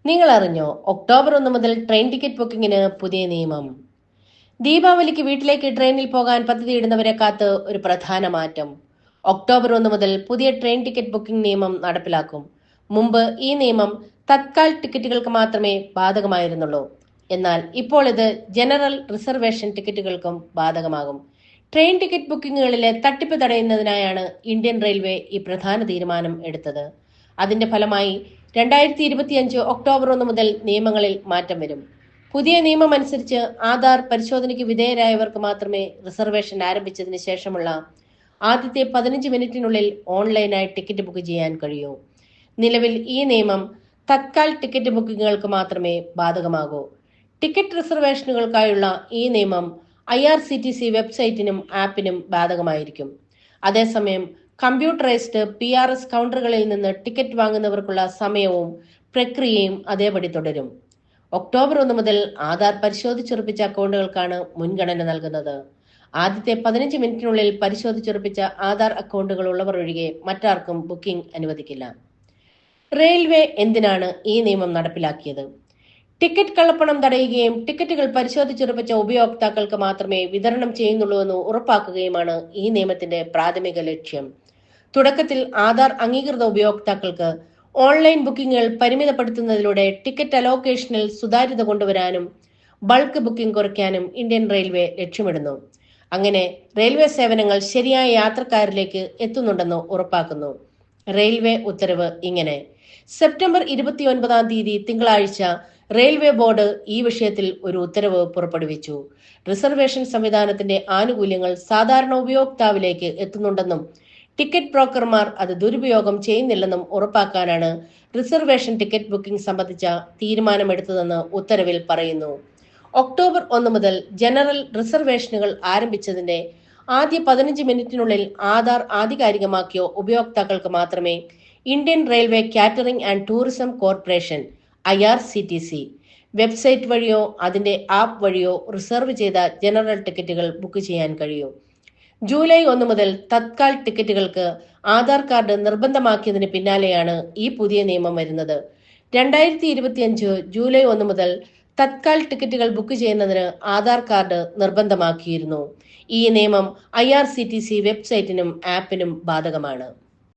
നിങ്ങൾ അറിഞ്ഞോ? ഒക്ടോബർ 1 മുതൽ ട്രെയിൻ ടിക്കറ്റ് ബുക്കിംഗിന് പുതിയ നിയമം. ദീപാവലിക്ക് വീട്ടിലേക്ക് ട്രെയിനിൽ പോകാൻ പദ്ധതിയിടുന്നവരെ കാത്ത് ഒരു പ്രധാന മാറ്റം. ഒക്ടോബർ 1 മുതൽ പുതിയ ട്രെയിൻ ടിക്കറ്റ് ബുക്കിംഗ് നിയമം നടപ്പിലാക്കും. മുമ്പ് ഈ നിയമം തത്കാൽ ടിക്കറ്റുകൾക്ക് മാത്രമേ ബാധകമായിരുന്നുള്ളൂ. എന്നാൽ ഇപ്പോൾ ഇത് ജനറൽ റിസർവേഷൻ ടിക്കറ്റുകൾക്കും ബാധകമാകും. ട്രെയിൻ ടിക്കറ്റ് ബുക്കിംഗുകളിലെ തട്ടിപ്പ് തടയുന്നതിനായാണ് ഇന്ത്യൻ റെയിൽവേ ഈ പ്രധാന തീരുമാനം എടുത്തത്. അതിന്റെ ഫലമായി 2025 ഒക്ടോബർ 1 മുതൽ നിയമങ്ങളിൽ മാറ്റം വരും. പുതിയ നിയമം അനുസരിച്ച് ആധാർ പരിശോധനയ്ക്ക് വിധേയരായവർക്ക് മാത്രമേ റിസർവേഷൻ ആരംഭിച്ചതിന് ശേഷമുള്ള ആദ്യത്തെ 15 മിനിറ്റിനുള്ളിൽ ഓൺലൈനായി ടിക്കറ്റ് ബുക്ക് ചെയ്യാൻ കഴിയൂ. നിലവിൽ ഈ നിയമം തത്കാൽ ടിക്കറ്റ് ബുക്കിംഗുകൾക്ക് മാത്രമേ ബാധകമാകൂ. ടിക്കറ്റ് റിസർവേഷനുകൾക്കായുള്ള ഈ നിയമം IRCTC വെബ്സൈറ്റിനും ആപ്പിനും ബാധകമായിരിക്കും. അതേസമയം കമ്പ്യൂട്ടറൈസ്ഡ് PRS കൗണ്ടറുകളിൽ നിന്ന് ടിക്കറ്റ് വാങ്ങുന്നവർക്കുള്ള സമയവും പ്രക്രിയയും അതേപടി തുടരും. ഒക്ടോബർ 1 മുതൽ ആധാർ പരിശോധിച്ചുറപ്പിച്ച അക്കൗണ്ടുകൾക്കാണ് മുൻഗണന നൽകുന്നത്. ആദ്യത്തെ 15 മിനിറ്റിനുള്ളിൽ പരിശോധിച്ചുറപ്പിച്ച ആധാർ അക്കൗണ്ടുകൾ ഉള്ളവർ ഒഴികെ മറ്റാർക്കും ബുക്കിംഗ് അനുവദിക്കില്ല. റെയിൽവേ എന്തിനാണ് ഈ നിയമം നടപ്പിലാക്കിയത്? ടിക്കറ്റ് കള്ളപ്പണം തടയുകയും ടിക്കറ്റുകൾ പരിശോധിച്ചുറപ്പിച്ച ഉപയോക്താക്കൾക്ക് മാത്രമേ വിതരണം ചെയ്യുന്നുള്ളൂവെന്ന് ഉറപ്പാക്കുകയുമാണ് ഈ നിയമത്തിന്റെ പ്രാഥമിക ലക്ഷ്യം. തുടക്കത്തിൽ ആധാർ അംഗീകൃത ഉപയോക്താക്കൾക്ക് ഓൺലൈൻ ബുക്കിംഗുകൾ പരിമിതപ്പെടുത്തുന്നതിലൂടെ ടിക്കറ്റ് അലോക്കേഷനിൽ സുതാര്യത കൊണ്ടുവരാനും ബൾക്ക് ബുക്കിംഗ് കുറയ്ക്കാനും ഇന്ത്യൻ റെയിൽവേ ലക്ഷ്യമിടുന്നു. അങ്ങനെ റെയിൽവേ സേവനങ്ങൾ ശരിയായ യാത്രക്കാരിലേക്ക് എത്തുന്നുണ്ടെന്ന് ഉറപ്പാക്കുന്നു. റെയിൽവേ ഉത്തരവ് ഇങ്ങനെ: സെപ്റ്റംബർ 29-ാം തീയതി തിങ്കളാഴ്ച റെയിൽവേ ബോർഡ് ഈ വിഷയത്തിൽ ഒരു ഉത്തരവ് പുറപ്പെടുവിച്ചു. റിസർവേഷൻ സംവിധാനത്തിന്റെ ആനുകൂല്യങ്ങൾ സാധാരണ ഉപയോക്താവിലേക്ക് എത്തുന്നുണ്ടെന്നും ടിക്കറ്റ് ബ്രോക്കർമാർ അത് ദുരുപയോഗം ചെയ്യുന്നില്ലെന്നും ഉറപ്പാക്കാനാണ് റിസർവേഷൻ ടിക്കറ്റ് ബുക്കിംഗ് സംബന്ധിച്ച തീരുമാനമെടുത്തതെന്ന് ഉത്തരവിൽ പറയുന്നു. ഒക്ടോബർ 1 മുതൽ ജനറൽ റിസർവേഷനുകൾ ആരംഭിച്ചതിന്റെ ആദ്യ 15 മിനിറ്റിനുള്ളിൽ ആധാർ ആധികാരികമാക്കിയ ഉപയോക്താക്കൾക്ക് മാത്രമേ Indian railway catering and tourism corporation IRCTC website വഴിയോ അതിന്റെ ആപ്പ് വഴിയോ റിസർവ് ചെയ്ത ജനറൽ ടിക്കറ്റുകൾ ബുക്ക് ചെയ്യാൻ കഴിയൂ. ജൂലൈ 1 മുതൽ തത്കാൽ ടിക്കറ്റുകൾക്ക് ആധാർ കാർഡ് നിർബന്ധമാക്കിയതിന് പിന്നാലെയാണ് ഈ പുതിയ നിയമം വരുന്നത്. 2025 ജൂലൈ 1 മുതൽ തത്കാൽ ടിക്കറ്റുകൾ ബുക്ക് ചെയ്യുന്നതിന് ആധാർ കാർഡ് നിർബന്ധമാക്കിയിരുന്നു. ഈ നിയമം IRCTC വെബ്സൈറ്റിനും ആപ്പിനും ബാധകമാണ്.